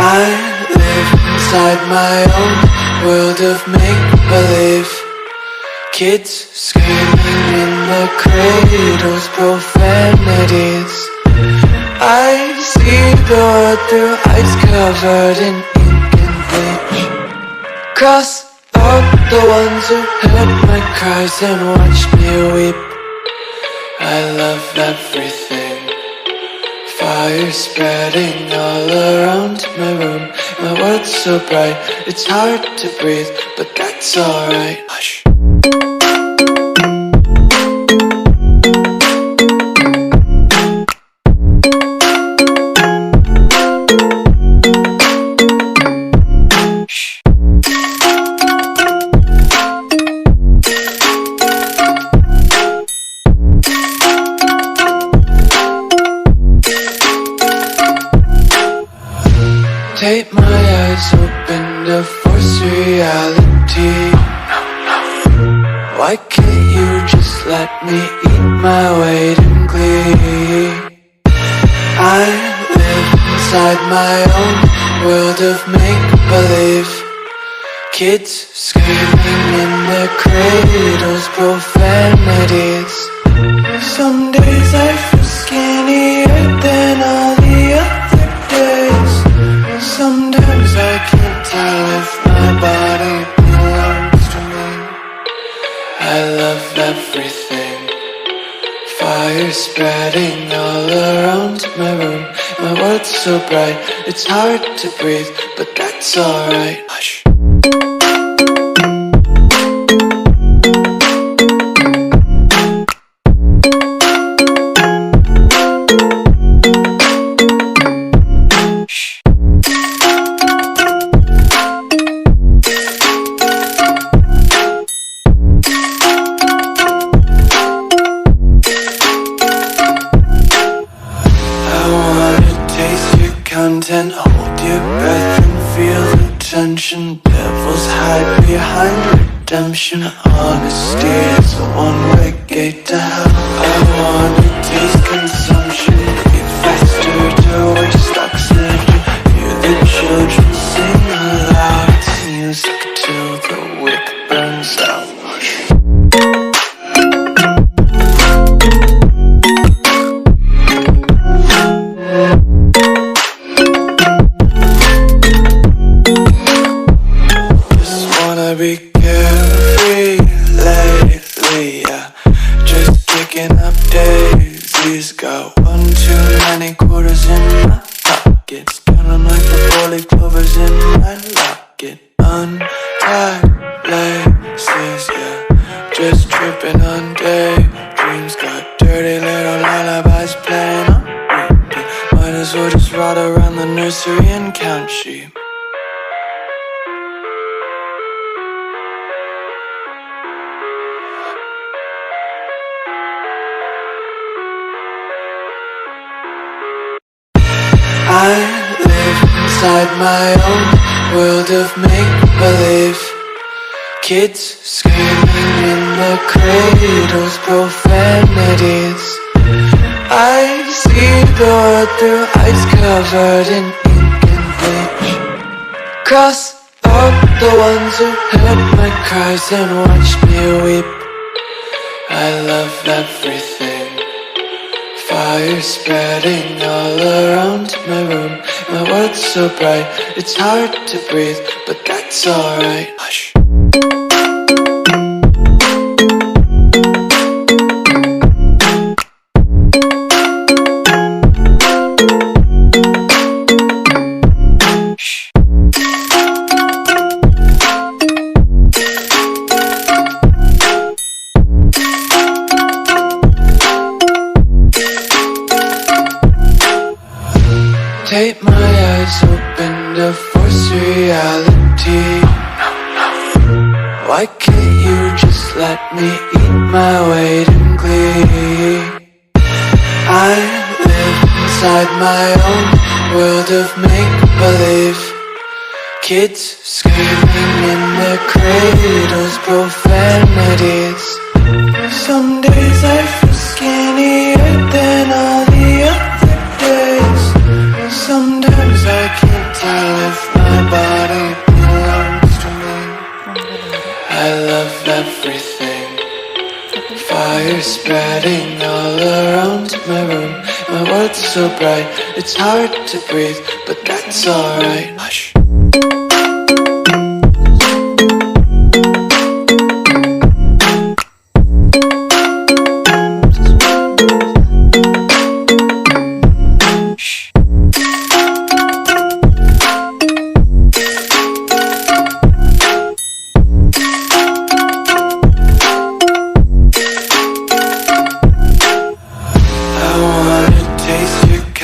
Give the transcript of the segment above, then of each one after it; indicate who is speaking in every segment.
Speaker 1: I live inside my own world of make-believe. Kids screaming in the cradles, profanities. I see the world through eyes covered in ink and bleach. Cross out the ones who heard my cries and watched me weep. I love everything. Fire spreading all around my room. My world's so bright, it's hard to breathe, but that's alright. Hush. Tape my eyes open to force reality. Why can't you just let me eat my weight in glee? I live inside my own world of make-believe. Kids screaming in their cradles, profanities. Some days I feel skinnier than all the other days. Sometimes I can't tell if my body belongs to me. I love everything. Fire spreading all around my room. My world's so bright, it's hard to breathe, but that's alright. Hush. Content, hold your breath and feel the tension. Devils hide behind redemption. Honesty is a one-way gate to hell. I wanna taste consumption. Eat faster to waste oxygen. Hear the children sing aloud. It's music till the wick burns out. Be carefree lately, yeah. Just kicking up daisies. Got one too many quarters in my pockets. Counting like the four-leaf clovers in my locket. Untied laces, yeah. Just tripping on daydreams. Got dirty little lullabies playing on repeat. Might as well just ride around the nursery and count sheep. I live inside my own world of make-believe. Kids screaming in their cradles, profanities. I see the world through eyes covered in ink and bleach. Cross out the ones who heard my cries and watched me weep. I love everything. Fire spreading all around my room. My world's so bright, it's hard to breathe, but that's alright. Hush. Tape my eyes open to force reality. Why can't you just let me eat my weight in glee? I live inside my own world of make-believe. Kids screaming in their cradles, profanities. Some days I feel skinnier than all the other days. Sometimes I can't tell my room. My world's so bright, it's hard to breathe, but that's alright. Hush.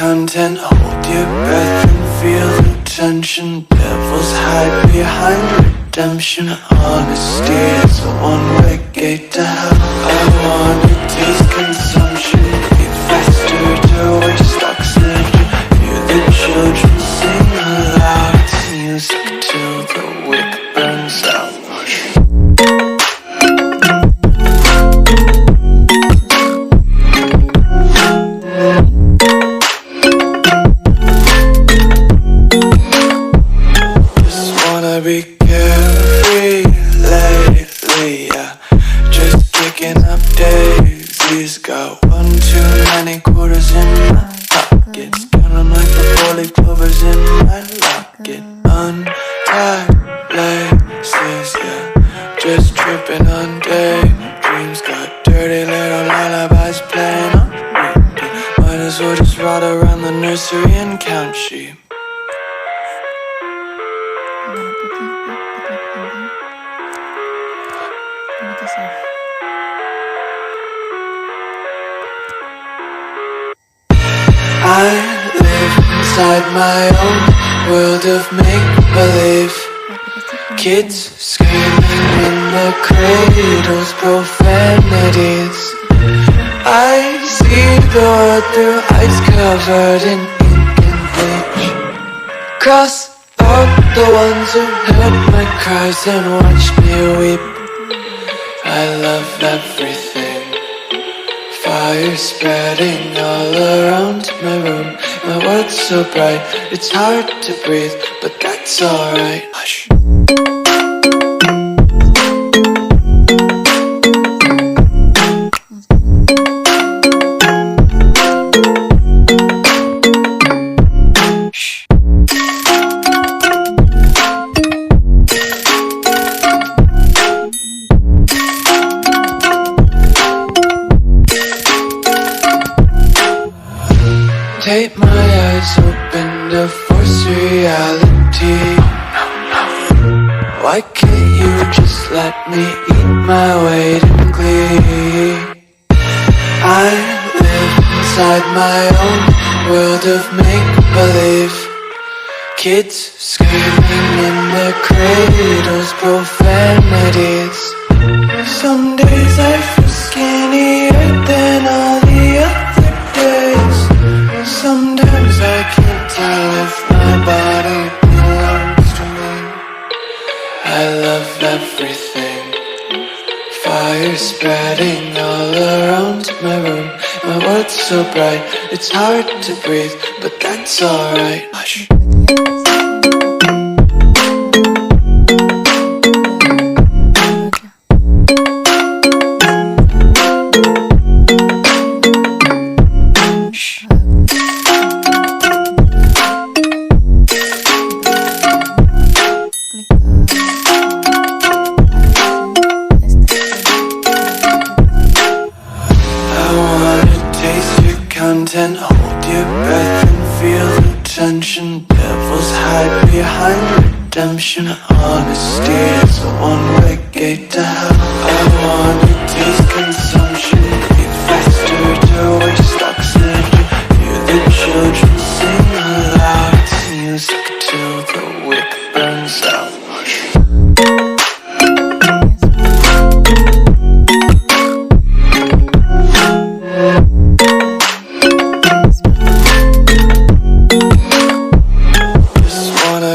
Speaker 1: Content, hold your breath and feel the tension. Devils hide behind redemption. Honesty is a one-way gate to hell. I wanna taste consumption, eat faster to waste oxygen. Hear the children sing aloud. It's music till the wick burns out. Be carefree lately, yeah. Just kicking up daisies. Got one too many quarters in my pockets. Count 'em like the 4-leaf clovers in my locket. Untied laces, yeah. Just tripping on daydreams. Got dirty little lullabies playing on repeat. Might as well just ride around the nursery and count sheep. I live inside my own world of make-believe. Kids screaming in their cradles, profanities. I see the world through eyes covered in ink and bleach. Cross out the ones who heard my cries and watched me weep. I love everything. Fire spreading all around my room. My world's so bright, it's hard to breathe, but that's alright. Hush. Tape my eyes open to force reality. Why can't you just let me eat my weight in glee? I live inside my own world of make-believe. Kids screaming in their cradles, profanities. Some days I feel skinnier than all the other days. Sometimes I can't tell if my body belongs to me. I love everything. Fire spreading all around my room. My world's so bright, it's hard to breathe, but that's alright. Hush. Content, hold your breath and feel the tension. Devils hide behind redemption. Honesty is a one-way gate to hell. I wanna taste consumption, eat faster to waste oxygen. Hear the children sing aloud. It's music till the wick burns out.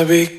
Speaker 1: Be